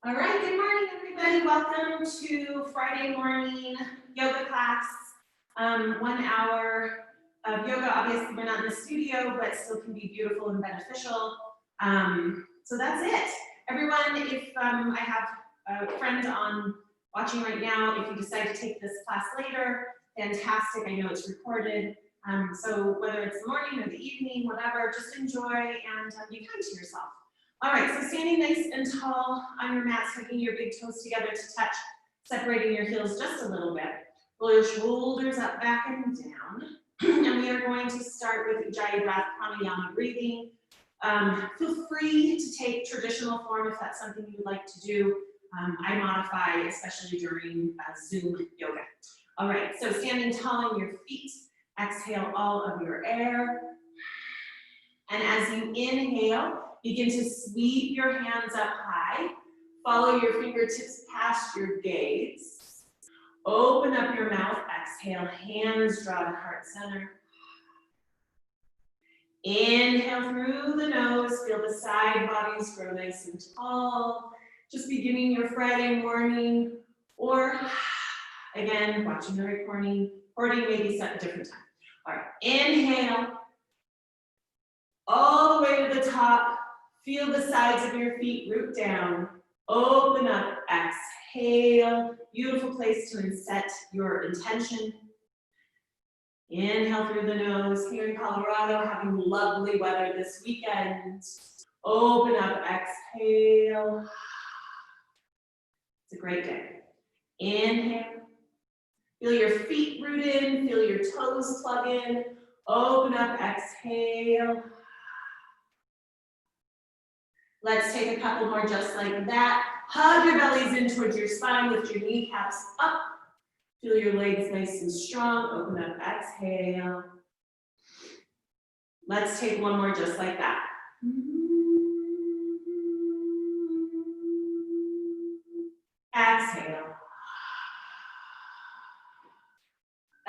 All right, good morning, everybody. Welcome to Friday morning yoga class. 1 hour of yoga. Obviously, we're not in the studio, but still can be beautiful and beneficial. So that's it. Everyone, if I have a friend on watching right now, if you decide to take this class later, fantastic. I know it's recorded. So whether it's the morning or the evening, whatever, just enjoy and be kind to yourself. All right, so standing nice and tall on your mat, tucking your big toes together to touch, separating your heels just a little bit. Roll your shoulders up, back, and down. And we are going to start with Ujjayi breath, pranayama breathing. Feel free to take traditional form if that's something you would like to do. I modify, especially during Zoom yoga. All right, so standing tall on your feet, exhale all of your air. And as you inhale, begin to sweep your hands up high. Follow your fingertips past your gaze. Open up your mouth, exhale, hands draw to heart center. Inhale through the nose, feel the side bodies grow nice and tall. Just beginning your Friday morning, or again, watching the recording, maybe set a different time. All right, inhale, all the way to the top. Feel the sides of your feet root down. Open up, exhale. Beautiful place to set your intention. Inhale through the nose. Here in Colorado, having lovely weather this weekend. Open up, exhale. It's a great day. Inhale. Feel your feet root in, feel your toes plug in. Open up, exhale. Let's take a couple more just like that. Hug your bellies in towards your spine, lift your kneecaps up. Feel your legs nice and strong. Open up, exhale. Let's take one more just like that. Exhale.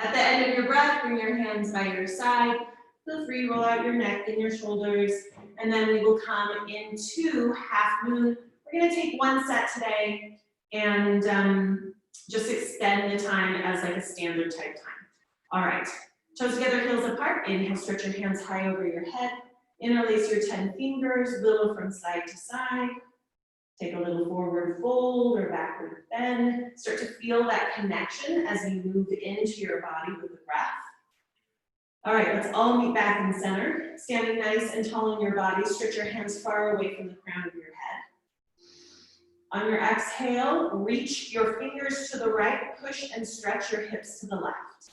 At the end of your breath, bring your hands by your side. Feel free to roll out your neck and your shoulders, and then we will come into half moon. We're going to take one set today and just extend the time as like a standard type time. All right, toes together, heels apart. Inhale, stretch your hands high over your head. Interlace your 10 fingers, little from side to side. Take a little forward fold or backward bend. Start to feel that connection as you move into your body with the breath. All right, let's all meet back in center. Standing nice and tall in your body, stretch your hands far away from the crown of your head. On your exhale, reach your fingers to the right, push and stretch your hips to the left.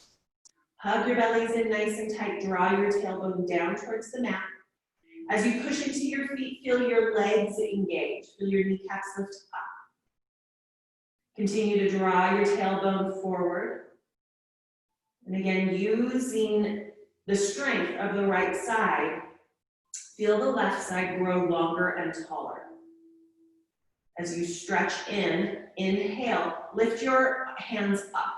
Hug your bellies in nice and tight, draw your tailbone down towards the mat. As you push into your feet, feel your legs engage, feel your kneecaps lift up. Continue to draw your tailbone forward. And again, using the strength of the right side, feel the left side grow longer and taller. As you stretch in, inhale, lift your hands up.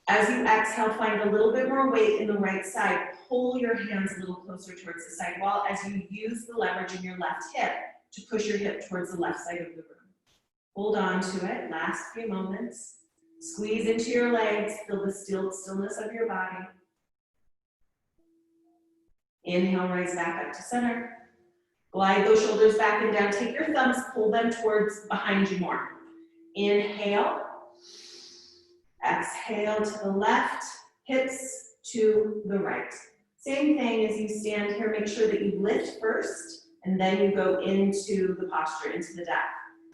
As you exhale, find a little bit more weight in the right side. Pull your hands a little closer towards the side wall as you use the leverage in your left hip to push your hip towards the left side of the room. Hold on to it, last few moments. Squeeze into your legs, feel the stillness of your body. Inhale, rise back up to center. Glide those shoulders back and down. Take your thumbs, pull them towards behind you more. Inhale. Exhale to the left, hips to the right. Same thing as you stand here, make sure that you lift first, and then you go into the posture, into the depth.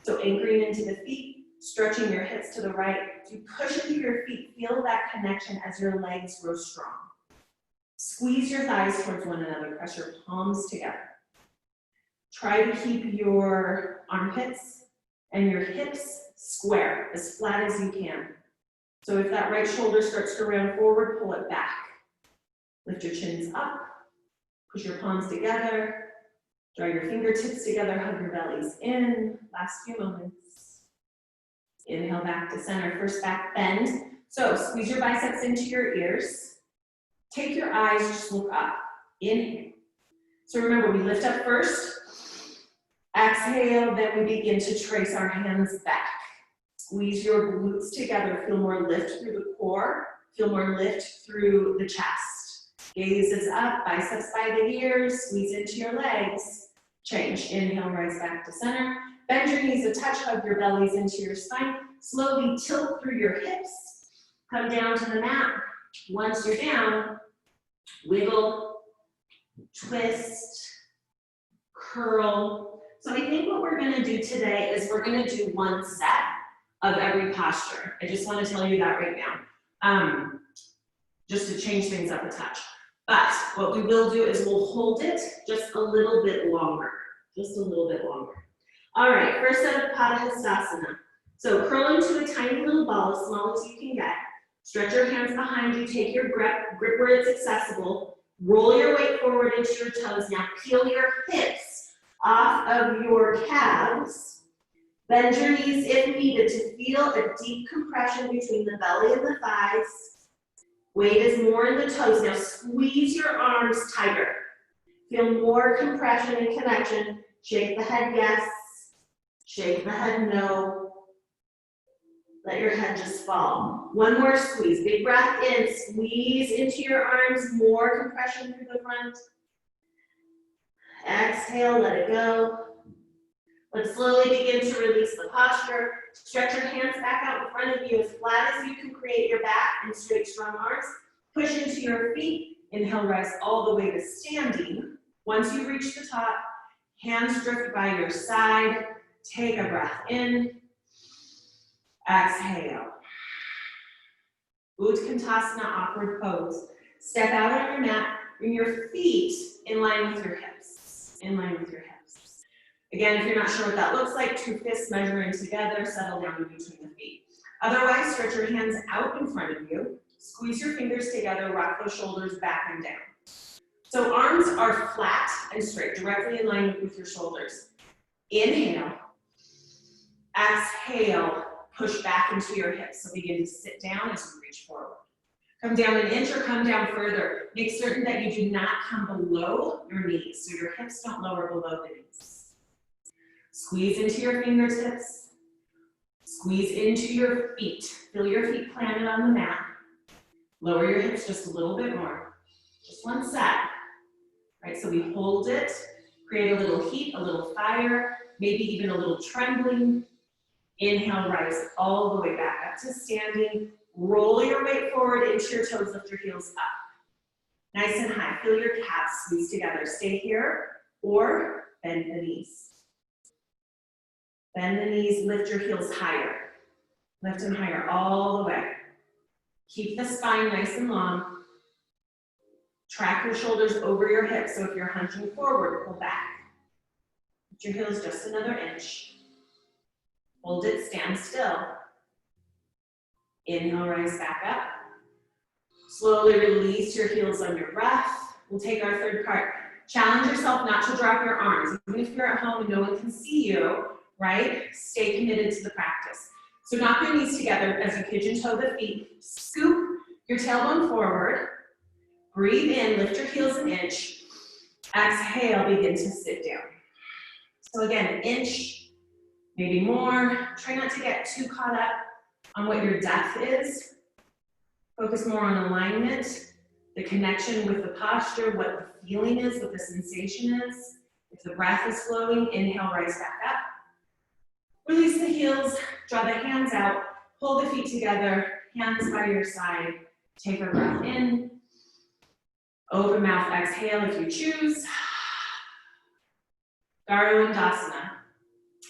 So anchoring into the feet, stretching your hips to the right. As you push into your feet, feel that connection as your legs grow strong. Squeeze your thighs towards one another, press your palms together. Try to keep your armpits and your hips square, as flat as you can. So if that right shoulder starts to round forward, pull it back. Lift your chins up, push your palms together, draw your fingertips together, hug your bellies in. Last few moments. Inhale back to center, first back bend. So squeeze your biceps into your ears. Take your eyes, just look up. Inhale. So remember, we lift up first. Exhale, then we begin to trace our hands back. Squeeze your glutes together. Feel more lift through the core. Feel more lift through the chest. Gaze is up, biceps by the ears. Squeeze into your legs. Change. Inhale, rise back to center. Bend your knees a touch, hug your bellies into your spine. Slowly tilt through your hips. Come down to the mat. Once you're down, wiggle, twist, curl. So I think what we're gonna do today is we're gonna do one set of every posture. I just wanna tell you that right now, just to change things up a touch. But what we will do is we'll hold it just a little bit longer, just a little bit longer. All right, first set of Padahastasana. So curl into a tiny little ball, as small as you can get. Stretch your hands behind you, take your grip where it's accessible. Roll your weight forward into your toes. Now peel your hips off of your calves. Bend your knees if needed to feel a deep compression between the belly and the thighs. Weight is more in the toes. Now squeeze your arms tighter. Feel more compression and connection. Shake the head yes. Shake the head no. Let your head just fall. One more squeeze. Big breath in. Squeeze into your arms. More compression through the front. Exhale, let it go. Let's slowly begin to release the posture. Stretch your hands back out in front of you as flat as you can create your back and straight, strong arms. Push into your feet. Inhale, rise all the way to standing. Once you reach the top, hands drift by your side. Take a breath in. Exhale. Utkantasana, awkward pose. Step out on your mat. Bring your feet in line with your hips. In line with your hips. Again, if you're not sure what that looks like, two fists measuring together, settle down in between the feet. Otherwise, stretch your hands out in front of you. Squeeze your fingers together, rock those shoulders back and down. So arms are flat and straight, directly in line with your shoulders. Inhale. Exhale. Push back into your hips. So begin to sit down as you reach forward. Come down an inch or come down further. Make certain that you do not come below your knees, so your hips don't lower below the knees. Squeeze into your fingertips. Squeeze into your feet. Feel your feet planted on the mat. Lower your hips just a little bit more. Just one set. Right, so we hold it, create a little heat, a little fire, maybe even a little trembling. Inhale, rise all the way back up to standing. Roll your weight forward into your toes, lift your heels up. Nice and high, feel your calves squeeze together. Stay here or bend the knees. Bend the knees, lift your heels higher. Lift them higher all the way. Keep the spine nice and long. Track your shoulders over your hips, so if you're hunching forward, pull back. Lift your heels just another inch. Hold it, stand still. Inhale, rise back up. Slowly release your heels on your breath. We'll take our third part. Challenge yourself not to drop your arms. Even if you're at home and no one can see you, right? Stay committed to the practice. So knock your knees together as you pigeon toe the feet. Scoop your tailbone forward. Breathe in, lift your heels an inch. Exhale, begin to sit down. So again, an inch. Maybe more. Try not to get too caught up on what your depth is. Focus more on alignment, the connection with the posture, what the feeling is, what the sensation is. If the breath is flowing, inhale, rise back up. Release the heels, draw the hands out, pull the feet together, hands by your side. Take a breath in. Open mouth, exhale if you choose. Garlandasana,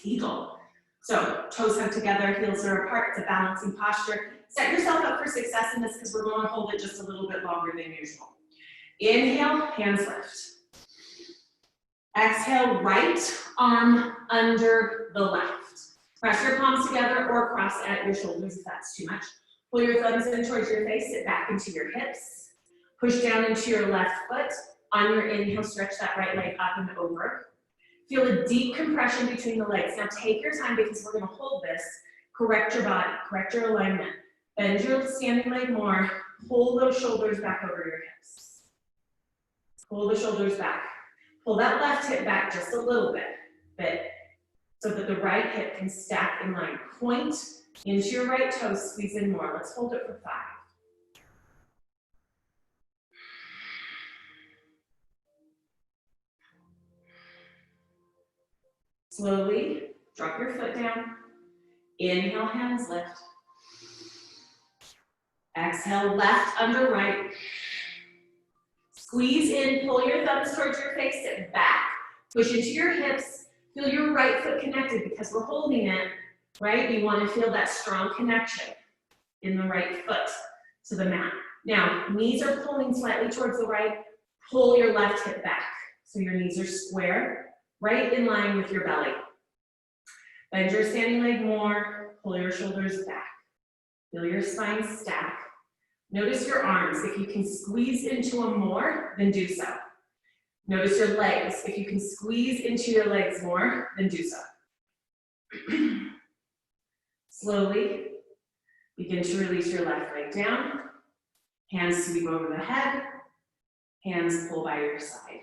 eagle. So toes hug together, heels are apart, it's a balancing posture. Set yourself up for success in this because we're going to hold it just a little bit longer than usual. Inhale, hands lift. Exhale, right arm under the left. Press your palms together or cross at your shoulders if that's too much. Pull your thumbs in towards your face, sit back into your hips. Push down into your left foot. On your inhale, stretch that right leg up and over. Feel a deep compression between the legs. Now take your time because we're going to hold this. Correct your body, correct your alignment. Bend your standing leg more. Pull those shoulders back over your hips. Pull the shoulders back. Pull that left hip back just a little bit. so that the right hip can stack in line. Point into your right toe, squeeze in more. Let's hold it for 5. Slowly drop your foot down. Inhale, hands lift. Exhale, left under right. Squeeze in, pull your thumbs towards your face, sit back, push into your hips, feel your right foot connected because we're holding it, right? You want to feel that strong connection in the right foot to the mat. Now, knees are pulling slightly towards the right, pull your left hip back. So your knees are square, right in line with your belly. Bend your standing leg more, pull your shoulders back. Feel your spine stack. Notice your arms. If you can squeeze into them more, then do so. Notice your legs. If you can squeeze into your legs more, then do so. Slowly begin to release your left leg down. Hands sweep over the head. Hands pull by your side.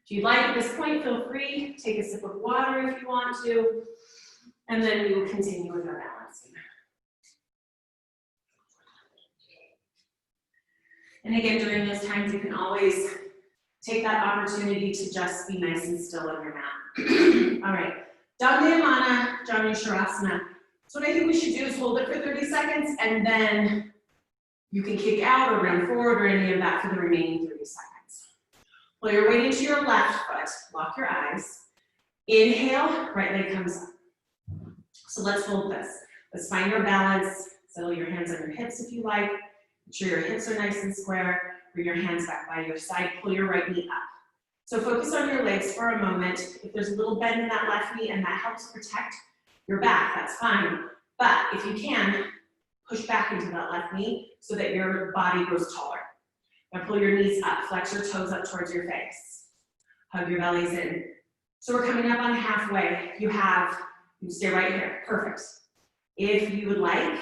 If you'd like at this point, feel free, take a sip of water if you want to, and then we will continue with our balancing. And again, during those times, you can always take that opportunity to just be nice and still on your mat. All right, Dandayamana, Janu Shavasana. So what I think we should do is hold it for 30 seconds, and then you can kick out or run forward or any of that for the remaining 30 seconds. Pull your weight into your left foot, lock your eyes. Inhale, right leg comes up. So let's hold this. Let's find your balance. Settle your hands on your hips if you like. Make sure your hips are nice and square. Bring your hands back by your side. Pull your right knee up. So focus on your legs for a moment. If there's a little bend in that left knee and that helps protect your back, that's fine. But if you can, push back into that left knee so that your body grows taller. Now pull your knees up, flex your toes up towards your face. Hug your bellies in. So we're coming up on halfway. You stay right here, perfect. If you would like,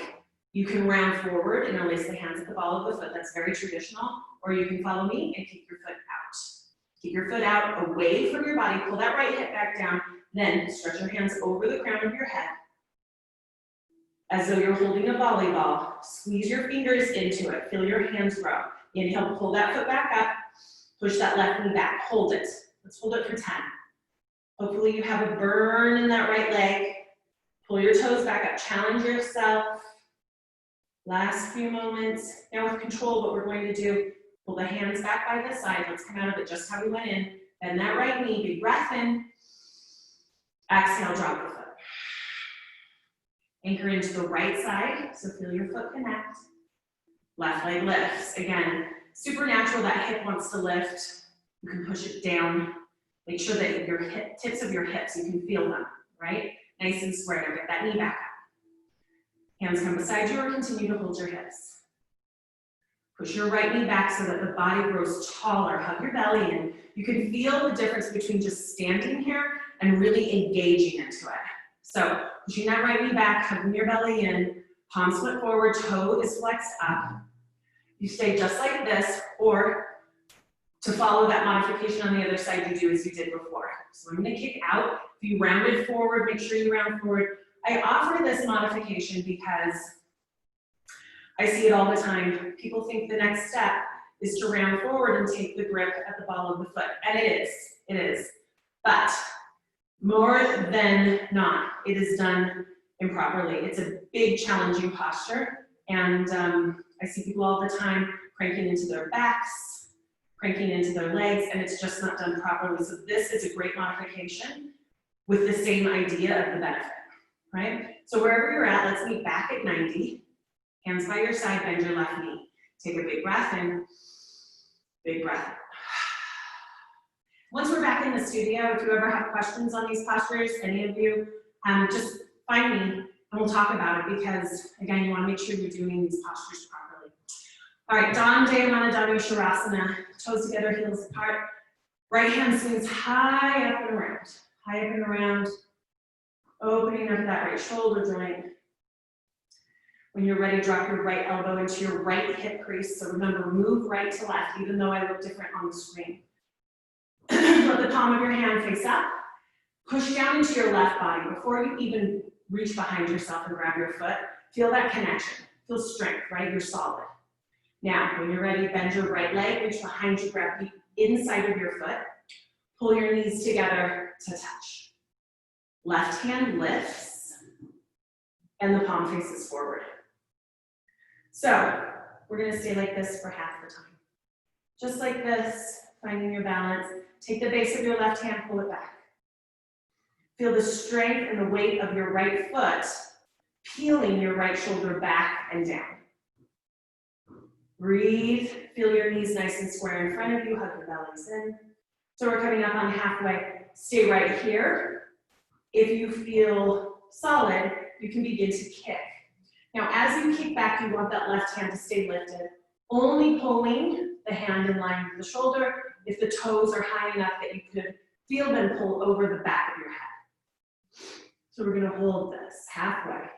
you can round forward and release the hands at the ball of the foot. That's very traditional. Or you can follow me and kick your foot out. Keep your foot out away from your body. Pull that right hip back down. Then stretch your hands over the crown of your head. As though you're holding a volleyball. Squeeze your fingers into it. Feel your hands grow. Inhale, pull that foot back up. Push that left knee back. Hold it. Let's hold it for 10. Hopefully you have a burn in that right leg. Pull your toes back up. Challenge yourself. Last few moments. Now with control, what we're going to do, pull the hands back by the side. Let's come out of it just how we went in. Bend that right knee. Big breath in. Exhale, drop the foot. Anchor into the right side. So feel your foot connect. Left leg lifts. Again, supernatural, that hip wants to lift. You can push it down. Make sure that your tips of your hips, you can feel them, right? Nice and square. Now get that knee back up. Hands come beside you or continue to hold your hips. Push your right knee back so that the body grows taller. Hug your belly in. You can feel the difference between just standing here and really engaging into it. So pushing that right knee back, hugging your belly in, palms flip forward, toe is flexed up. You stay just like this, or to follow that modification on the other side, you do as you did before. So I'm gonna kick out. If you rounded forward, make sure you round forward. I offer this modification because I see it all the time. People think the next step is to round forward and take the grip at the ball of the foot. And it is. But more than not, it is done improperly. It's a big, challenging posture. And I see people all the time cranking into their backs, cranking into their legs, and it's just not done properly. So this is a great modification with the same idea of the benefit, right? So wherever you're at, let's meet back at 90. Hands by your side, bend your left knee. Take a big breath in, big breath out. Once we're back in the studio, if you ever have questions on these postures, any of you, just find me and we'll talk about it because, again, you want to make sure you're doing these postures properly. All right, Dandayamana Shavasana, toes together, heels apart. Right hand swings high up and around, opening up that right shoulder joint. When you're ready, drop your right elbow into your right hip crease. So remember, move right to left, even though I look different on the screen. Let the palm of your hand face up. Push down into your left body. Before you even reach behind yourself and grab your foot, feel that connection. Feel strength, right? You're solid. Now, when you're ready, bend your right leg, reach behind you, grab the inside of your foot. Pull your knees together to touch. Left hand lifts, and the palm faces forward. So, we're gonna stay like this for half the time. Just like this, finding your balance. Take the base of your left hand, pull it back. Feel the strength and the weight of your right foot peeling your right shoulder back and down. Breathe, feel your knees nice and square in front of you, hug your bellies in. So we're coming up on halfway. Stay right here. If you feel solid, you can begin to kick. Now, as you kick back, you want that left hand to stay lifted, only pulling the hand in line with the shoulder if the toes are high enough that you could feel them pull over the back of your head. So we're gonna hold this halfway.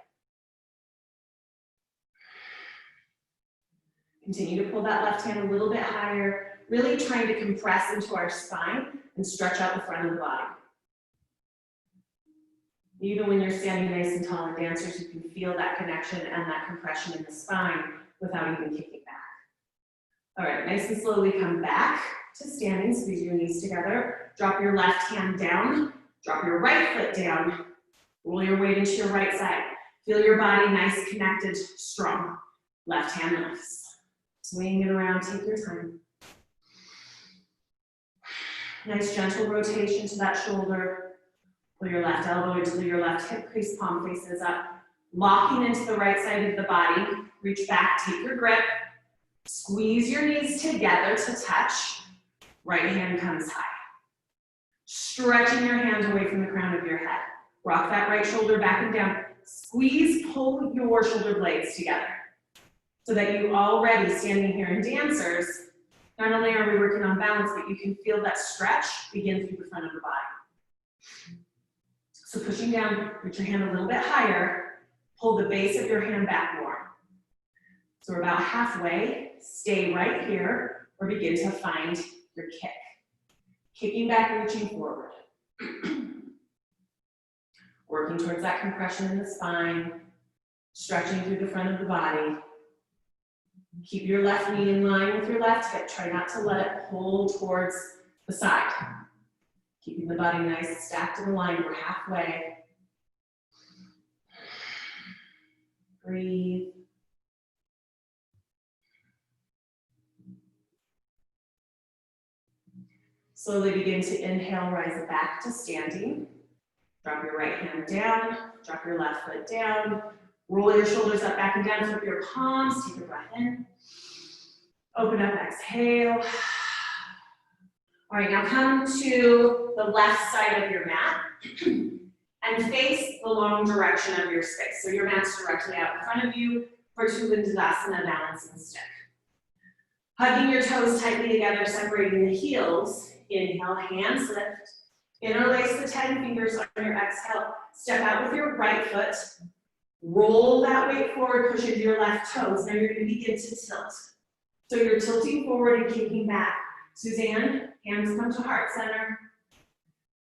Continue to pull that left hand a little bit higher, really trying to compress into our spine and stretch out the front of the body. Even when you're standing nice and tall in dancers, you can feel that connection and that compression in the spine without even kicking back. All right, nice and slowly come back to standing, squeeze your knees together, drop your left hand down, drop your right foot down, roll your weight into your right side. Feel your body nice, connected, strong. Left hand lifts. Swing it around, take your time. Nice gentle rotation to that shoulder. Pull your left elbow into your left hip crease, palm faces up. Locking into the right side of the body. Reach back, take your grip. Squeeze your knees together to touch. Right hand comes high. Stretching your hand away from the crown of your head. Rock that right shoulder back and down. Squeeze, pull your shoulder blades together. So that you already, standing here in dancers, not only are we working on balance, but you can feel that stretch begin through the front of the body. So pushing down, reach your hand a little bit higher, pull the base of your hand back more. So we're about halfway, stay right here, or begin to find your kick. Kicking back, reaching forward. Working towards that compression in the spine, stretching through the front of the body. Keep your left knee in line with your left hip. Try not to let it pull towards the side. Keeping the body nice, stacked and aligned. We're halfway. Breathe. Slowly begin to inhale, rise back to standing. Drop your right hand down, drop your left foot down. Roll your shoulders up, back and down, flip your palms, take a breath in. Open up, exhale. All right, now come to the left side of your mat and face the long direction of your space. So your mat's directly out in front of you for Tadasana balancing stick. Hugging your toes tightly together, separating the heels. Inhale, hands lift. Interlace the 10 fingers on your exhale. Step out with your right foot. Roll that weight forward, push into your left toes. Now you're going to begin to tilt. So you're tilting forward and kicking back. Suzanne, hands come to heart center.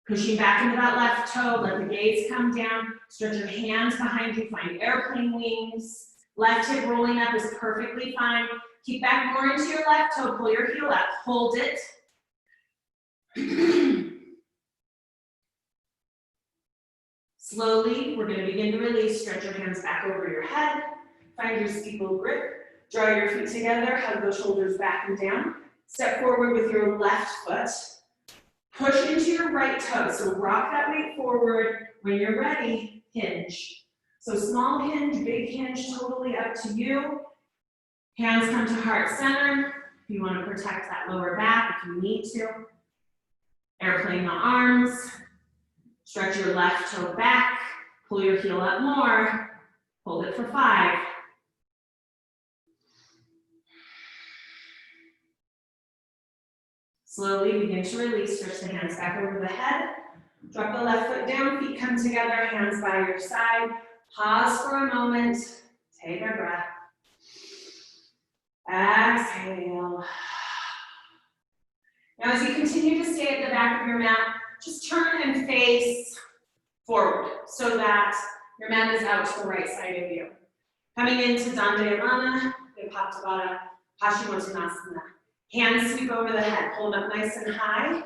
Pushing back into that left toe, let the gaze come down. Stretch your hands behind you, find airplane wings. Left hip rolling up is perfectly fine. Keep back more into your left toe, pull your heel up, hold it. Slowly, we're going to begin to release. Stretch your hands back over your head. Find your steeple grip. Draw your feet together. Hug those shoulders back and down. Step forward with your left foot. Push into your right toe. So rock that weight forward. When you're ready, hinge. So small hinge, big hinge, totally up to you. Hands come to heart center. If you want to protect that lower back, if you need to. Airplane the arms. Stretch your left toe back, pull your heel up more, hold it for 5. Slowly begin to release, stretch the hands back over the head, drop the left foot down, feet come together, hands by your side. Pause for a moment, take a breath. Exhale. Now as you continue to stay at the back of your mat, just turn and face forward so that your mat is out to the right side of you. Coming into Dandayamana, Vipattabhata, Paschimottanasana. Hands sweep over the head, hold up nice and high.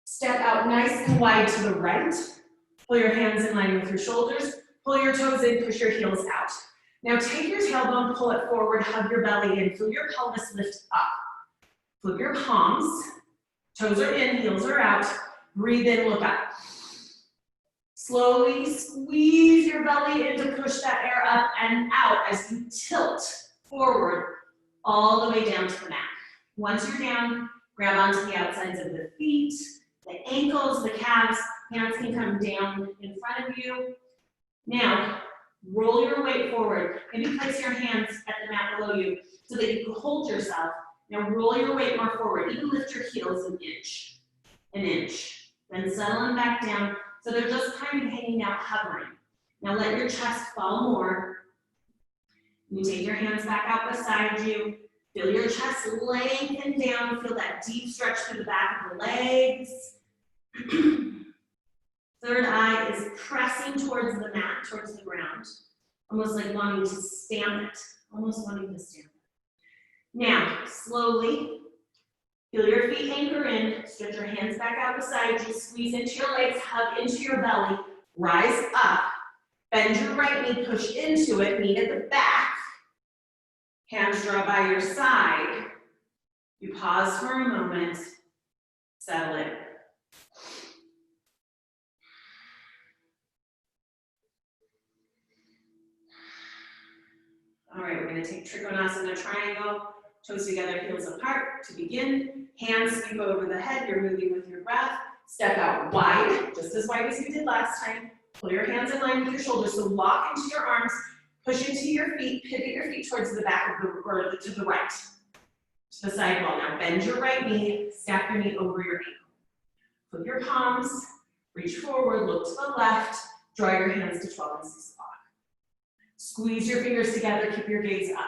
Step out nice and wide to the right. Pull your hands in line with your shoulders. Pull your toes in, push your heels out. Now take your tailbone, pull it forward, hug your belly in, feel your pelvis lift up. Flip your palms, toes are in, heels are out. Breathe in, look up. Slowly squeeze your belly in to push that air up and out as you tilt forward all the way down to the mat. Once you're down, grab onto the outsides of the feet, the ankles, the calves. Hands can come down in front of you. Now, roll your weight forward. Maybe place your hands at the mat below you so that you can hold yourself. Now roll your weight more forward. Even lift your heels an inch. Then settle them back down so they're just kind of hanging out, hovering. Now let your chest fall more. You take your hands back out beside you. Feel your chest lengthen down. Feel that deep stretch through the back of the legs. Third eye is pressing towards the mat, towards the ground. Almost like wanting to stamp it. Almost wanting to stamp it. Now, slowly, feel your feet anchor in. Stretch your hands back out beside you. Squeeze into your legs, hug into your belly. Rise up. Bend your right knee, push into it, knee at the back. Hands draw by your side. You pause for a moment. Settle in. All right, we're going to take Trikonasana triangle, toes together, heels apart. To begin, hands sweep over the head. You're moving with your breath. Step out wide, just as wide as you did last time. Pull your hands in line with your shoulders. So lock into your arms, push into your feet, pivot your feet towards the back of the, or to the right, to the side wall. Now bend your right knee, stack your knee over your ankle. Flip your palms, reach forward, look to the left, draw your hands to 12 and 6 o'clock. Squeeze your fingers together, keep your gaze up.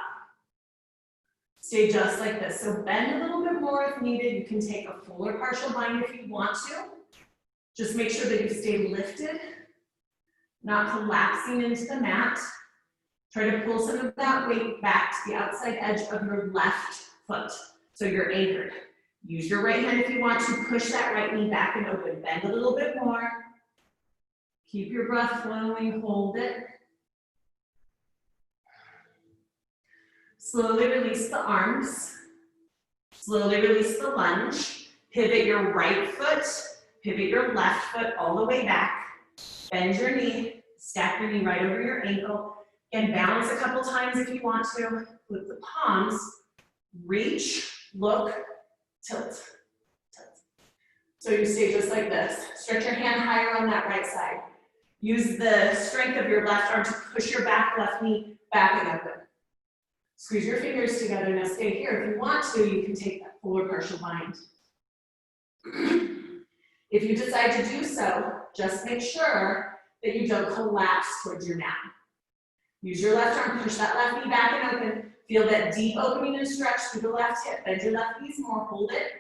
Stay just like this. So bend a little bit more if needed. You can take a full or partial bind if you want to. Just make sure that you stay lifted, not collapsing into the mat. Try to pull some of that weight back to the outside edge of your left foot. So you're anchored. Use your right hand if you want to. Push that right knee back and open. Bend a little bit more. Keep your breath flowing, hold it. Slowly release the arms. Slowly release the lunge. Pivot your right foot. Pivot your left foot all the way back. Bend your knee. Stack your knee right over your ankle. And bounce a couple times if you want to. Flip the palms. Reach, look, tilt, tilt. So you stay just like this. Stretch your hand higher on that right side. Use the strength of your left arm to push your back left knee back and open. Squeeze your fingers together. Now stay here. If you want to, you can take that full or partial bind. If you decide to do so, just make sure that you don't collapse towards your mat. Use your left arm, push that left knee back and open. Feel that deep opening and stretch through the left hip. Bend your left knees more, hold it.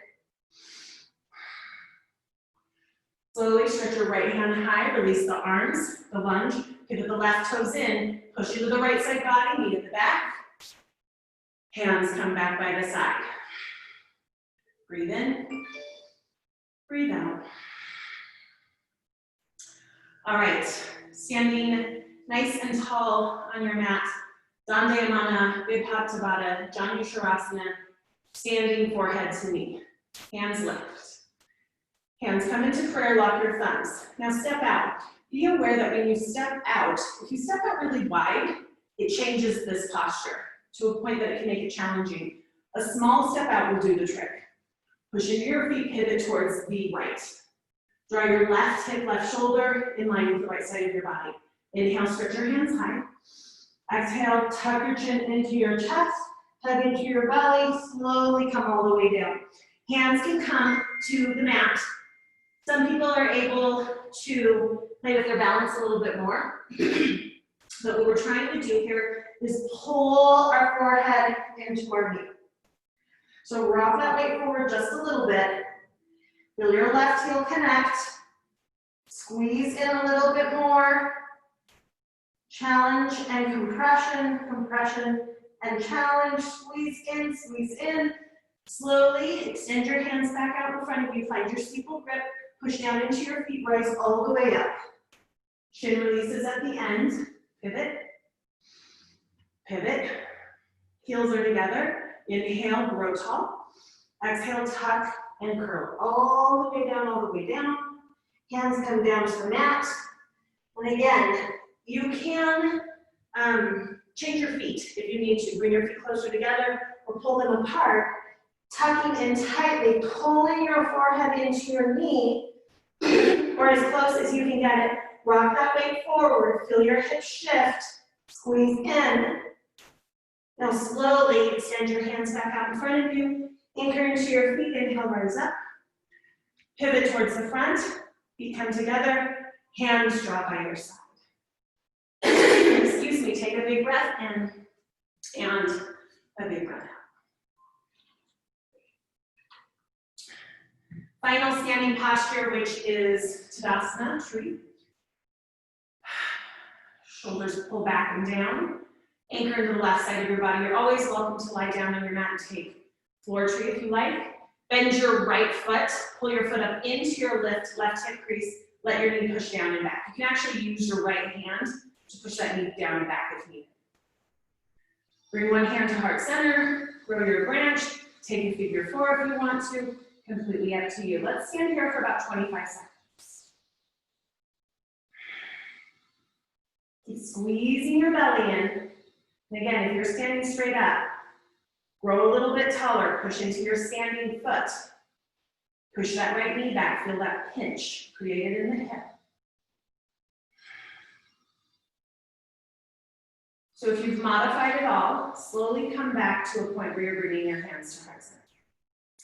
Slowly stretch your right hand high, release the arms, the lunge, pivot the left toes in, push into the right side body, knee at the back. Hands come back by the side. Breathe in, breathe out. All right, standing nice and tall on your mat. Dandayamana, Vipattabhata, Janusharasana, standing forehead to knee. Hands lift. Hands come into prayer, lock your thumbs. Now step out. Be aware that when you step out, if you step out really wide, it changes this posture to a point that it can make it challenging. A small step out will do the trick. Push into your feet, pivot towards the right. Draw your left hip, left shoulder in line with the right side of your body. Inhale, stretch your hands high. Exhale, tuck your chin into your chest, hug into your belly, slowly come all the way down. Hands can come to the mat. Some people are able to play with their balance a little bit more. But what we're trying to do here is pull our forehead into our knee. So rock that weight forward just a little bit. Feel your left heel connect. Squeeze in a little bit more. Challenge and compression, compression and challenge. Squeeze in. Slowly extend your hands back out in front of you. Find your steeple grip. Push down into your feet. Rise all the way up. Shin releases at the end. Pivot. Pivot. Heels are together. Inhale, grow tall. Exhale, tuck and curl. All the way down, all the way down. Hands come down to the mat. And again, you can change your feet if you need to. Bring your feet closer together or pull them apart. Tucking in tightly, pulling your forehead into your knee, or as close as you can get it. Rock that weight forward, feel your hips shift, squeeze in. Now slowly extend your hands back out in front of you, anchor into your feet, inhale, rise up. Pivot towards the front, feet come together, hands drop by your side. Excuse me, take a big breath in and a big breath out. Final standing posture, which is Tadasana, tree. Shoulders pull back and down. Anchor into the left side of your body. You're always welcome to lie down on your mat and take floor tree if you like. Bend your right foot. Pull your foot up into your left hip crease. Let your knee push down and back. You can actually use your right hand to push that knee down and back if needed. Bring one hand to heart center. Grow your branch. Take a figure 4 if you want to. Completely up to you. Let's stand here for about 25 seconds. Keep squeezing your belly in. And again, if you're standing straight up, grow a little bit taller. Push into your standing foot. Push that right knee back. Feel that pinch created in the hip. So if you've modified it all, slowly come back to a point where you're bringing your hands to heart center.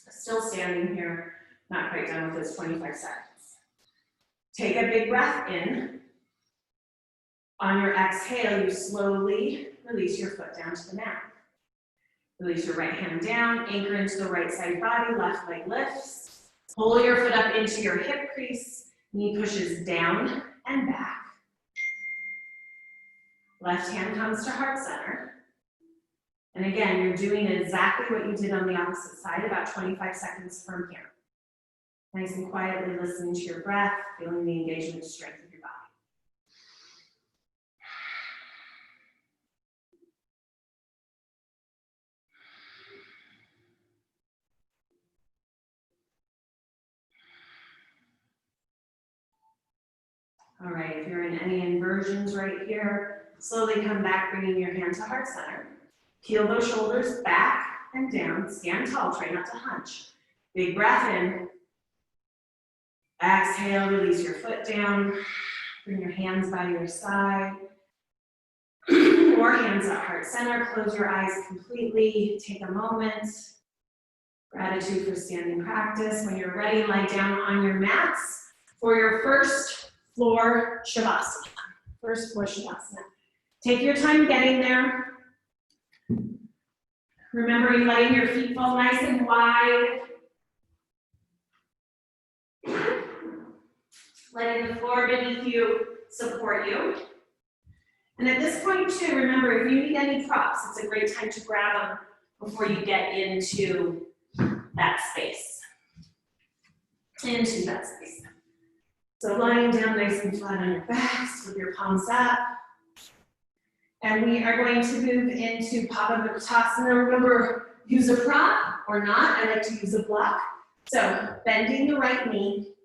Still standing here, not quite done with this 25 seconds. Take a big breath in. On your exhale, you slowly release your foot down to the mat. Release your right hand down, anchor into the right side body, left leg lifts. Pull your foot up into your hip crease, knee pushes down and back. Left hand comes to heart center. And again, you're doing exactly what you did on the opposite side, about 25 seconds from here. Nice and quietly listening to your breath, feeling the engagement and strength of your body. All right, if you're in any inversions right here, slowly come back, bringing your hand to heart center. Peel those shoulders back and down. Stand tall, try not to hunch. Big breath in. Exhale, release your foot down. Bring your hands by your side. Or hands at heart center. Close your eyes completely. Take a moment. Gratitude for standing practice. When you're ready, lie down on your mats for your first floor shavasana. First floor shavasana. Take your time getting there. Remember, letting your feet fall nice and wide. Letting the floor beneath you support you. And at this point too, remember, if you need any props, it's a great time to grab them before you get into that space. So lying down nice and flat on your backs with your palms up. And we are going to move into Pavanuktasana. Remember, use a prop or not. I like to use a block. So bending the right knee,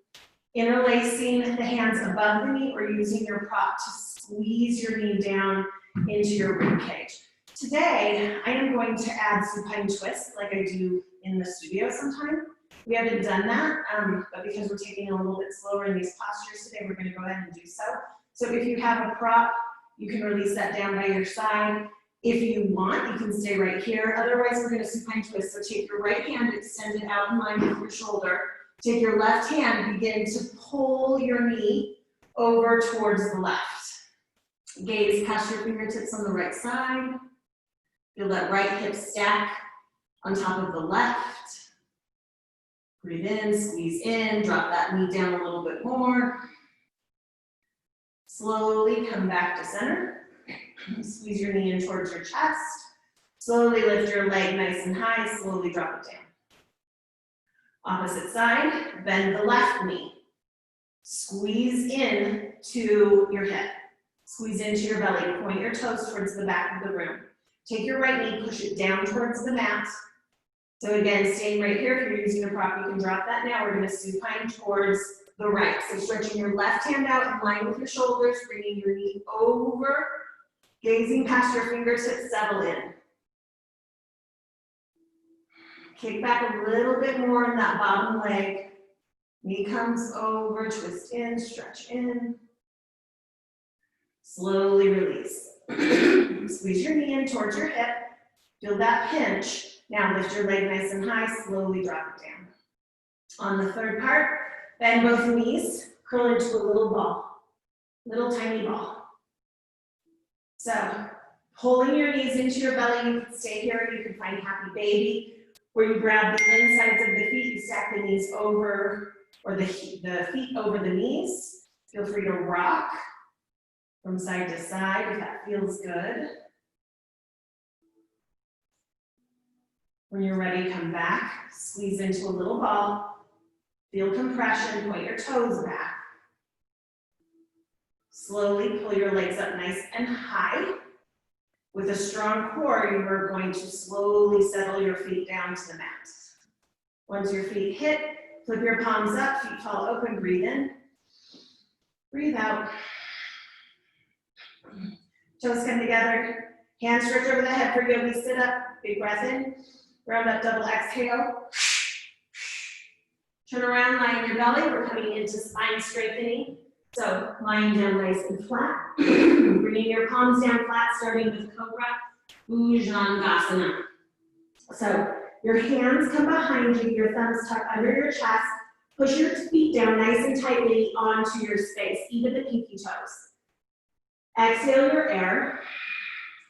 interlacing the hands above the knee, or using your prop to squeeze your knee down into your rib cage. Today, I am going to add supine twist like I do in the studio sometime. We haven't done that, but because we're taking it a little bit slower in these postures today, we're going to go ahead and do so. So if you have a prop, you can release that down by your side. If you want, you can stay right here. Otherwise, we're going to supine twist. So take your right hand, extend it out in line with your shoulder. Take your left hand, begin to pull your knee over towards the left. Gaze past your fingertips on the right side. Feel that right hip stack on top of the left. Breathe in, squeeze in, drop that knee down a little bit more. Slowly come back to center. Squeeze your knee in towards your chest. Slowly lift your leg nice and high, slowly drop it down. Opposite side, bend the left knee. Squeeze in to your hip. Squeeze into your belly, point your toes towards the back of the room. Take your right knee, push it down towards the mat. So again, staying right here, if you're using a prop, you can drop that now. We're gonna supine towards the right. So stretching your left hand out in line with your shoulders, bringing your knee over, gazing past your fingertips, settle in. Kick back a little bit more in that bottom leg. Knee comes over, twist in, stretch in. Slowly release. Squeeze your knee in towards your hip. Feel that pinch. Now lift your leg nice and high, slowly drop it down. On the third part, bend both knees, curl into a little ball, little tiny ball. So, pulling your knees into your belly, you can stay here, you can find happy baby, where you grab the insides of the feet, you stack the knees over, or the feet over the knees. Feel free to rock from side to side if that feels good. When you're ready, come back, squeeze into a little ball, feel compression, point your toes back. Slowly pull your legs up nice and high. With a strong core, you are going to slowly settle your feet down to the mat. Once your feet hit, flip your palms up, feet tall open, breathe in. Breathe out. Toes come together, hands stretch over the head for yogi sit up, big breath in. Round up, double exhale. Turn around, lie on your belly. We're coming into spine strengthening. So lying down nice and flat. Bringing your palms down flat, starting with Cobra Bhujangasana. So your hands come behind you, your thumbs tuck under your chest. Push your feet down nice and tightly onto your space, even the pinky toes. Exhale your air.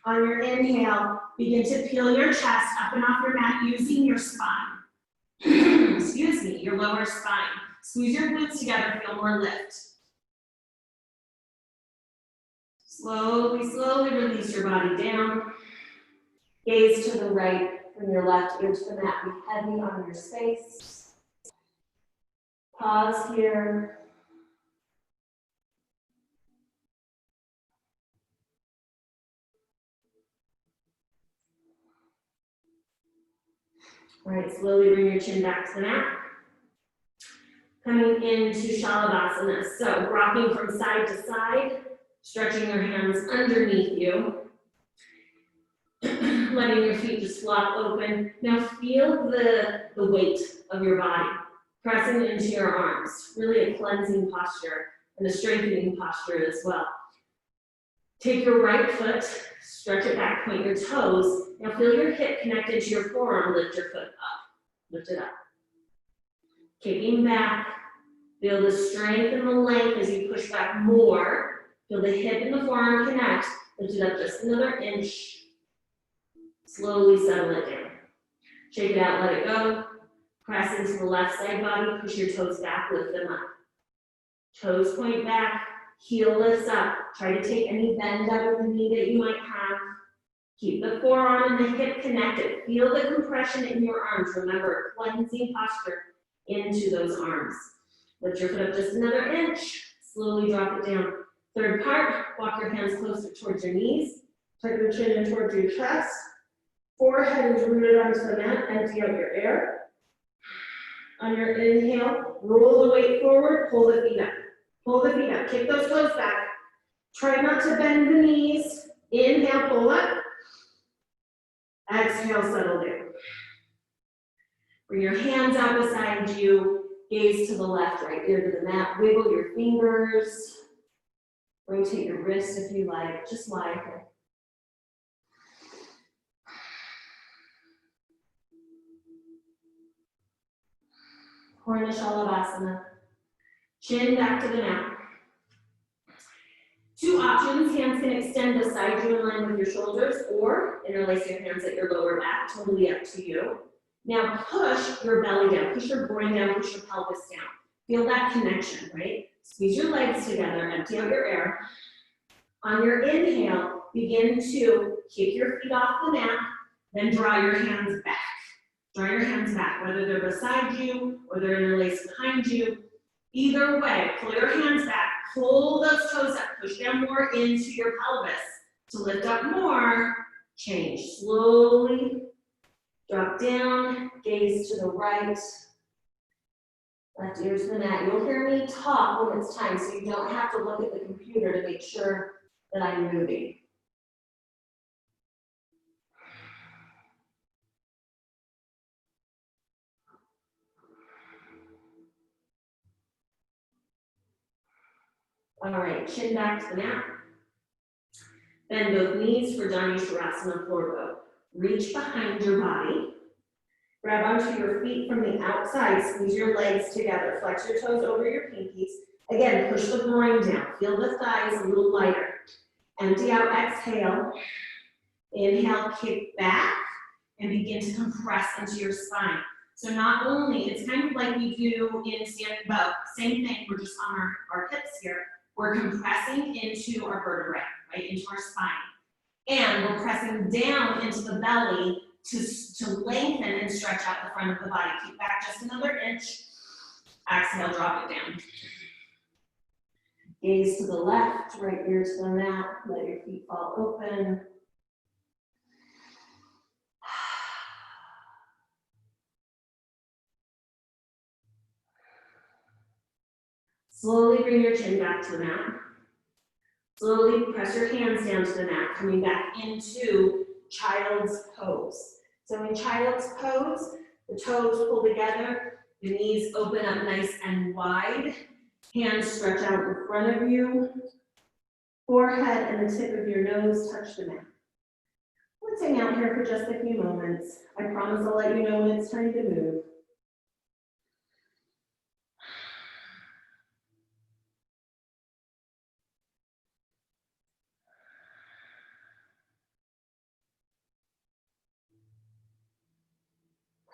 On your inhale, begin to peel your chest up and off your mat using your spine. Excuse me, your lower spine. Squeeze your glutes together, feel more lift. Slowly, slowly release your body down. Gaze to the right, bring your left ear to the mat, be heavy on your space. Pause here. All right, slowly bring your chin back to the mat. Coming into Shalabhasana. So rocking from side to side, stretching your hands underneath you. Letting your feet just flop open. Now feel the weight of your body pressing into your arms. Really a cleansing posture and a strengthening posture as well. Take your right foot, stretch it back, point your toes. Now feel your hip connected to your forearm, lift your foot up. Lift it up. Kicking back, feel the strength and the length as you push back more. Feel the hip and the forearm connect. Lift it up just another inch. Slowly settle it down. Shake it out, let it go. Press into the left side body, push your toes back, lift them up. Toes point back, heel lifts up. Try to take any bend out of the knee that you might have. Keep the forearm and the hip connected. Feel the compression in your arms. Remember, cleansing posture into those arms. Lift your foot up just another inch. Slowly drop it down. Third part, walk your hands closer towards your knees. Tuck your chin in towards your chest. Forehead is rooted onto the mat. Empty out your air. On your inhale, roll the weight forward, pull the feet up. Pull the feet up. Kick those toes back. Try not to bend the knees. Inhale, pull up. Exhale, settle down. Bring your hands out beside you. Gaze to the left, right ear to the mat. Wiggle your fingers. Rotate your wrist if you like. Just lie here. Purna Shalabhasana. Chin back to the mat. Two options. Hands can extend beside you in line with your shoulders or interlace your hands at your lower back. Totally up to you. Now push your belly down. Push your groin down. Push your pelvis down. Feel that connection, right? Squeeze your legs together, empty out your air. On your inhale, begin to kick your feet off the mat, then draw your hands back. Draw your hands back, whether they're beside you or they're interlaced behind you. Either way, pull your hands back, pull those toes up, push down more into your pelvis. To lift up more, change slowly, drop down, gaze to the right, left ear to the mat. You'll hear me talk when it's time, so you don't have to look at the computer to make sure that I'm moving. All right, chin back to the mat. Bend both knees for Dani Shavasana floor bow. Reach behind your body. Grab onto your feet from the outside. Squeeze your legs together. Flex your toes over your pinkies. Again, push the groin down. Feel the thighs a little lighter. Empty out, exhale. Inhale, kick back, and begin to compress into your spine. So not only, it's kind of like we do in standing bow. Same thing, we're just on our hips here. We're compressing into our vertebrae, right, into our spine. And we're pressing down into the belly to lengthen and stretch out the front of the body. Keep back just another inch. Exhale, drop it down. Gaze to the left, right ear to the mat. Let your feet fall open. Slowly bring your chin back to the mat. Slowly press your hands down to the mat, coming back into child's pose. So in child's pose, the toes pull together, the knees open up nice and wide, hands stretch out in front of you, forehead and the tip of your nose touch the mat. Let's hang out here for just a few moments. I promise I'll let you know when it's time to move.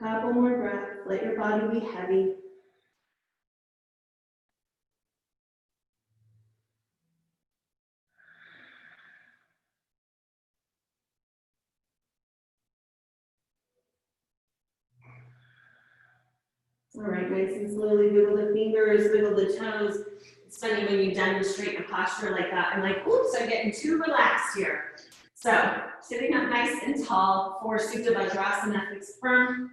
Couple more breaths, let your body be heavy. All right, nice and slowly wiggle the fingers, wiggle the toes. It's funny when you demonstrate a posture like that, I'm like, oops, I'm getting too relaxed here. So, sitting up nice and tall for Supta Vajrasana, fixed firm.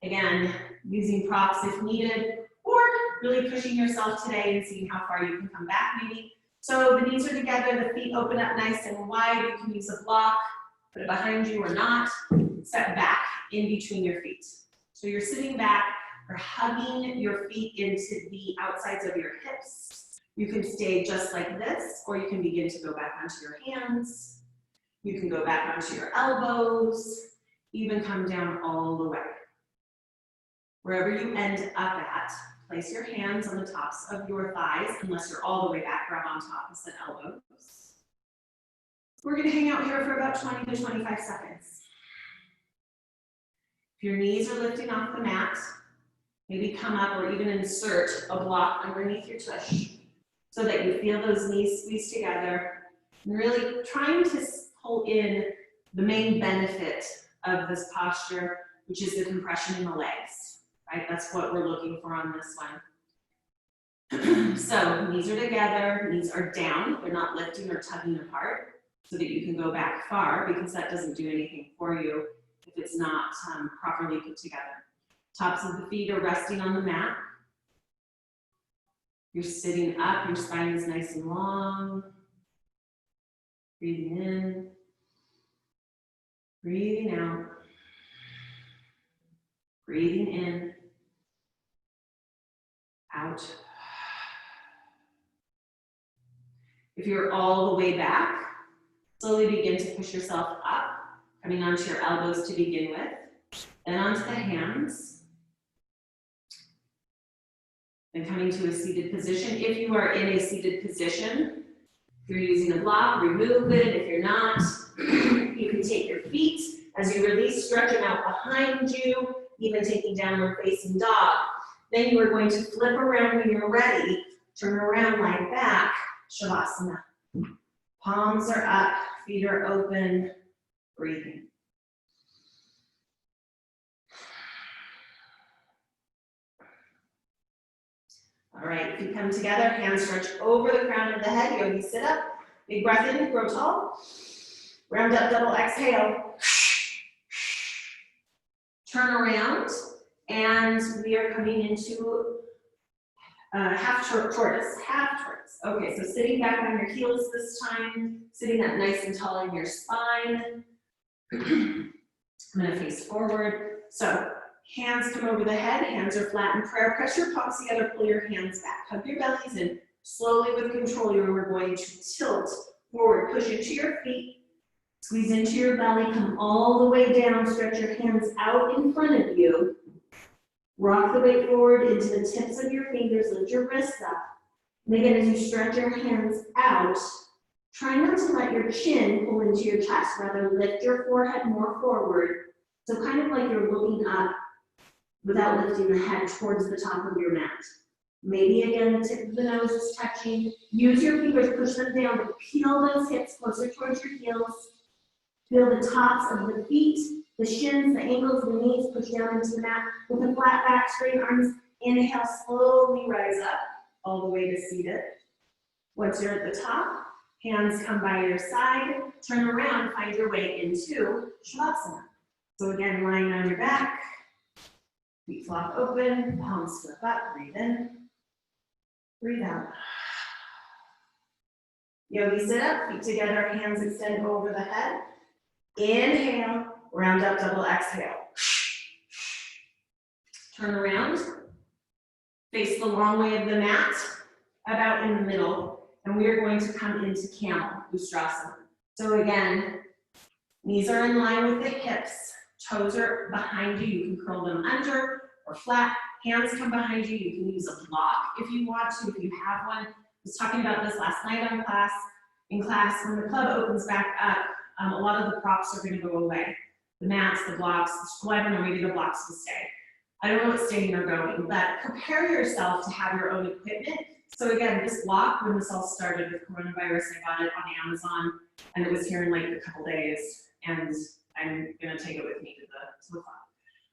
Again, using props if needed, or really pushing yourself today and seeing how far you can come back maybe. So the knees are together, the feet open up nice and wide. You can use a block, put it behind you or not. Step back in between your feet. So you're sitting back or hugging your feet into the outsides of your hips. You can stay just like this, or you can begin to go back onto your hands. You can go back onto your elbows, even come down all the way. Wherever you end up at, place your hands on the tops of your thighs, unless you're all the way back, grab on top instead of elbows. We're gonna hang out here for about 20 to 25 seconds. If your knees are lifting off the mat, maybe come up or even insert a block underneath your tush so that you feel those knees squeeze together, and really trying to pull in the main benefit of this posture, which is the compression in the legs. Right, that's what we're looking for on this one. So knees are together, knees are down. They're not lifting or tugging apart so that you can go back far, because that doesn't do anything for you if it's not properly put together. Tops of the feet are resting on the mat. You're sitting up, your spine is nice and long. Breathing in, breathing out. Breathing in, out. If you're all the way back, slowly begin to push yourself up, coming onto your elbows to begin with, then onto the hands, then coming to a seated position. If you are in a seated position, if you're using a block, remove it. If you're not, you can take your feet as you release, stretch them out behind you, even taking downward facing dog. Then you are going to flip around when you're ready Turn around, lie back, Shavasana. Palms are up, feet are open, breathing. All right, feet come together, hands stretch over the crown of the head, yogi sit up. Big breath in, grow tall. Round up, double exhale. Turn around, and we are coming into half tortoise. Okay, so sitting back on your heels this time, sitting up nice and tall in your spine. I'm gonna face forward. So hands come over the head, hands are flat in prayer. Press your palms together, pull your hands back. Hug your bellies in. Slowly with control, you're going to tilt forward. Push into your feet, squeeze into your belly, come all the way down, stretch your hands out in front of you. Rock the weight forward into the tips of your fingers, lift your wrists up. And again, as you stretch your hands out, try not to let your chin pull into your chest, rather lift your forehead more forward. So kind of like you're looking up without lifting the head towards the top of your mat. Maybe again, the tip of the nose is touching. Use your fingers, push them down, but peel those hips closer towards your heels. Feel the tops of the feet, the shins, the ankles, the knees, push down into the mat with a flat back, straight arms. Inhale, slowly rise up all the way to seated. Once you're at the top, hands come by your side, turn around, find your way into Shavasana. So again, lying on your back, feet flop open, palms flip up, breathe in, breathe out. Yogi sit up, feet together, hands extend over the head. Inhale, round up, double exhale. Turn around, face the long way of the mat, about in the middle, and we are going to come into camel, Ustrasana. So again, knees are in line with the hips, toes are behind you, you can curl them under or flat, hands come behind you, you can use a block if you want to, if you have one. I was talking about this last night in class, when the club opens back up, a lot of the props are gonna go away. The mats, the blocks, well, I don't know, maybe the blocks will stay. I don't know what's staying or going, but prepare yourself to have your own equipment. So again, this block, when this all started with coronavirus, I got it on Amazon, and it was here in like a couple days, and I'm gonna take it with me to the club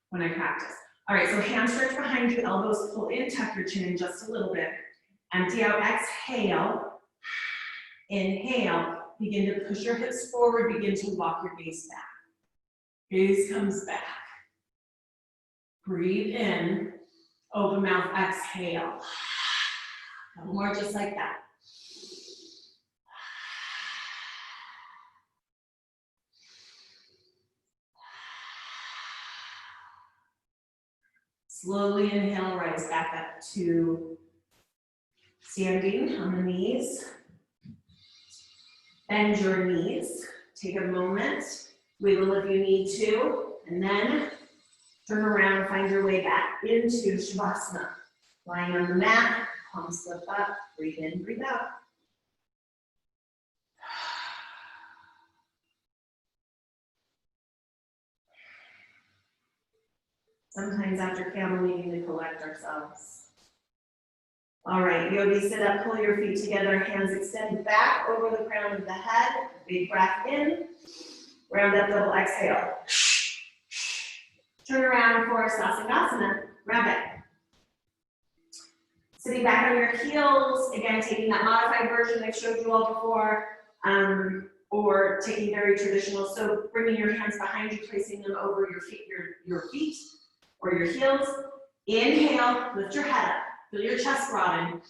when I practice. All right, so hands stretch behind you, elbows pull in, tuck your chin in just a little bit. Empty out, exhale. Inhale, begin to push your hips forward, begin to walk your gaze back. Gaze comes back. Breathe in, open mouth, exhale. Couple more just like that. Slowly inhale, rise back up to standing on the knees. Bend your knees. Take a moment, wiggle if you need to, and then turn around, find your way back into Shavasana. Lying on the mat, palms flip up, breathe in, breathe out. Sometimes after camel, we need to collect ourselves. All right, yogi sit up, pull your feet together, hands extend back over the crown of the head. Big breath in, round up, double exhale. Turn around for Sasana, rabbit. Sitting back on your heels, again, taking that modified version I showed you all before, or taking very traditional. So bringing your hands behind you, placing them over your feet or your heels. Inhale, lift your head up, feel your chest broaden.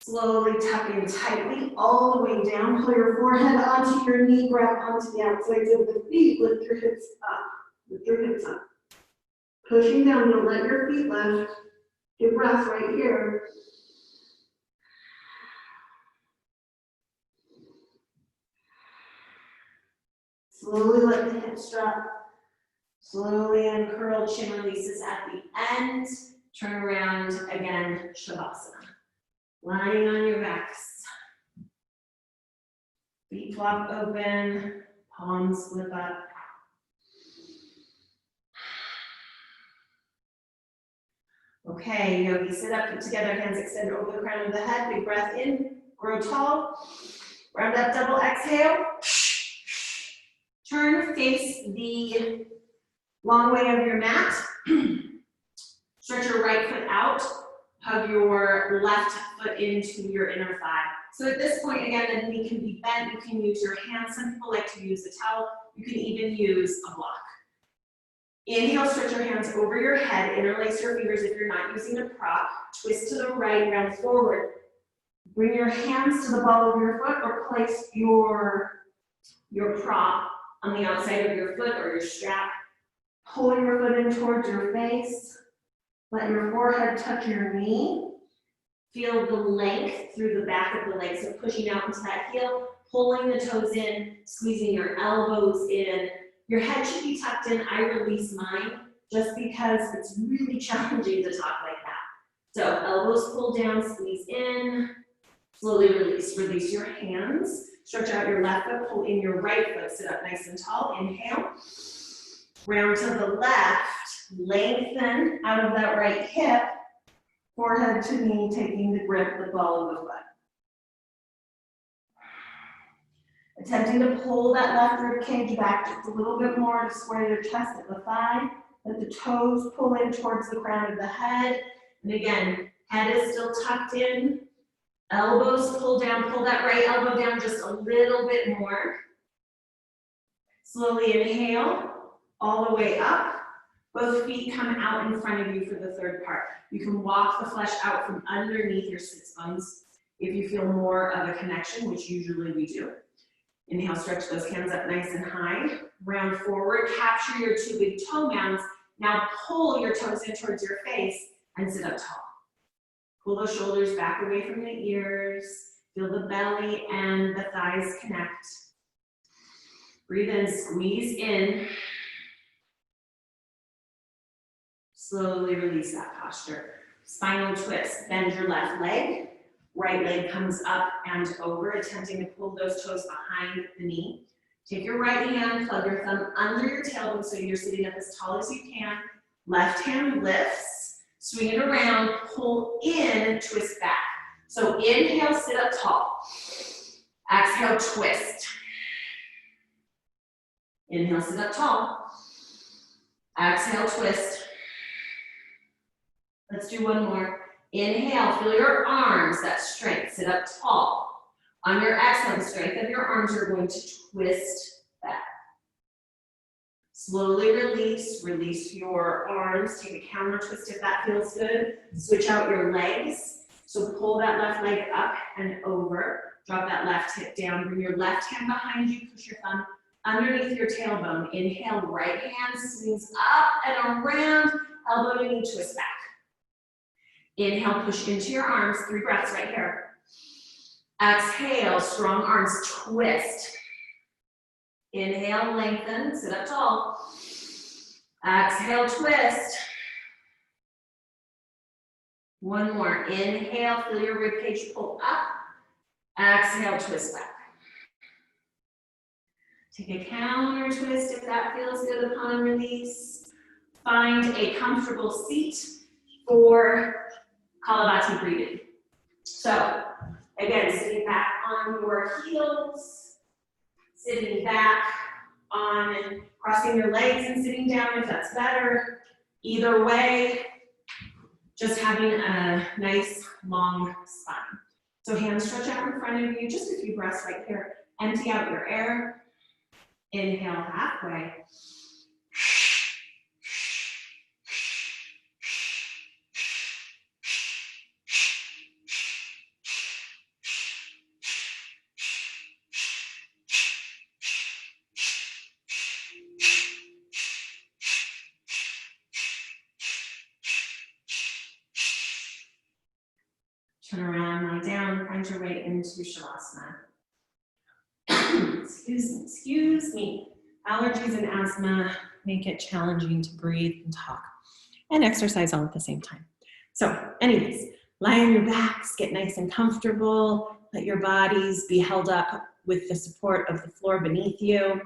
Slowly tuck in tightly all the way down. Pull your forehead onto your knee, grab onto the outsides of the feet, lift your hips up. Lift your hips up. Pushing down, don't let your feet lift. Your breath right here. Slowly let the hips drop. Slowly uncurl, chin releases at the end. Turn around again, Shavasana. Lying on your backs. Feet flop open, palms flip up. Okay, yogi, sit up, feet together, hands extended over the crown of the head. Big breath in, grow tall. Round up, double exhale. Turn, face the long way of your mat. Stretch your right foot out. Hug your left foot into your inner thigh. So at this point, again, the knee can be bent. You can use your hands. Some people like to use a towel. You can even use a block. Inhale, stretch your hands over your head. Interlace your fingers if you're not using a prop. Twist to the right, round forward. Bring your hands to the ball of your foot or place your prop on the outside of your foot or your strap. Pull your foot in towards your face. Let your forehead touch your knee. Feel the length through the back of the leg, so pushing out into that heel, pulling the toes in, squeezing your elbows in. Your head should be tucked in. I release mine just because it's really challenging to talk like that. So elbows pull down, squeeze in, slowly release. Release your hands. Stretch out your left foot, pull in your right foot, sit up nice and tall. Inhale. Round to the left, lengthen out of that right hip, forehead to knee, taking the grip, the ball of the foot. Attempting to pull that left rib cage back just a little bit more to square your chest at the thigh. Let the toes pull in towards the crown of the head. And again, head is still tucked in. Elbows pull down, pull that right elbow down just a little bit more. Slowly inhale, all the way up. Both feet come out in front of you for the third part. You can walk the flesh out from underneath your sits bones if you feel more of a connection, which usually we do. Inhale, stretch those hands up nice and high. Round forward, capture your two big toe mounds. Now pull your toes in towards your face and sit up tall. Pull those shoulders back away from the ears. Feel the belly and the thighs connect. Breathe in, squeeze in. Slowly release that posture. Spinal twist, bend your left leg. Right leg comes up and over, attempting to pull those toes behind the knee. Take your right hand, plug your thumb under your tailbone so you're sitting up as tall as you can. Left hand lifts, swing it around, pull in, twist back. So inhale, sit up tall. Exhale, twist. Inhale, sit up tall. Exhale, twist. Let's do one more. Inhale, feel your arms, that strength, sit up tall. On your exhale, the strength of your arms, you're going to twist back. Slowly release, release your arms, take a counter twist if that feels good. Switch out your legs. So pull that left leg up and over. Drop that left hip down, bring your left hand behind you, push your thumb underneath your tailbone. Inhale, right hand swings up and around, elbow to knee, twist back. Inhale, push into your arms, 3 breaths right here. Exhale, strong arms, twist. Inhale, lengthen, sit up tall. Exhale, twist. One more, inhale, feel your ribcage pull up. Exhale, twist back. Take a counter twist if that feels good upon release. Find a comfortable seat for Kapalabhati breathing. So, again, sitting back on your heels, sitting back on crossing your legs and sitting down if that's better. Either way, just having a nice long spine. So hands stretch out in front of you, just a few breaths right here. Empty out your air. Inhale halfway. Turn around, lie down, find your way into Shavasana. Excuse me. Allergies and asthma make it challenging to breathe and talk and exercise all at the same time. So anyways, lie on your backs, get nice and comfortable, let your bodies be held up with the support of the floor beneath you.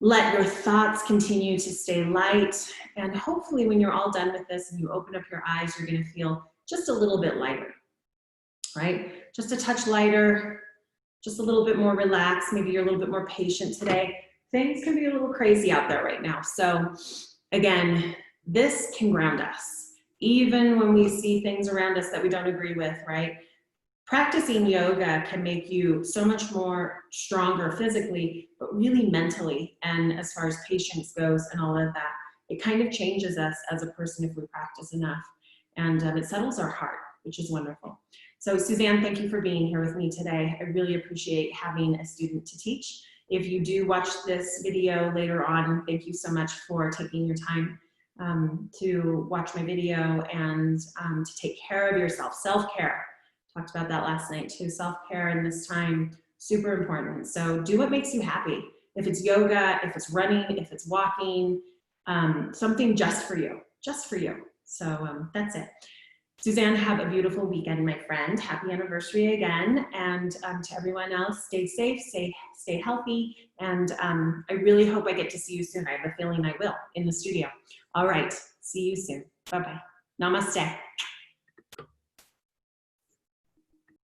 Let your thoughts continue to stay light. And hopefully when you're all done with this and you open up your eyes, you're gonna feel just a little bit lighter, right? Just a touch lighter, just a little bit more relaxed. Maybe you're a little bit more patient today. Things can be a little crazy out there right now. So again, this can ground us, even when we see things around us that we don't agree with, right? Practicing yoga can make you so much more stronger physically, but really mentally, and as far as patience goes and all of that, it kind of changes us as a person if we practice enough, and it settles our heart, which is wonderful. So Suzanne, thank you for being here with me today. I really appreciate having a student to teach. If you do watch this video later on, thank you so much for taking your time to watch my video and to take care of yourself. Self-care, talked about that last night too. Self-care in this time, super important. So do what makes you happy. If it's yoga, if it's running, if it's walking, something just for you, just for you. So that's it. Suzanne, have a beautiful weekend, my friend. Happy anniversary again. And to everyone else, stay safe, stay healthy. And I really hope I get to see you soon. I have a feeling I will in the studio. All right, see you soon. Bye-bye. Namaste.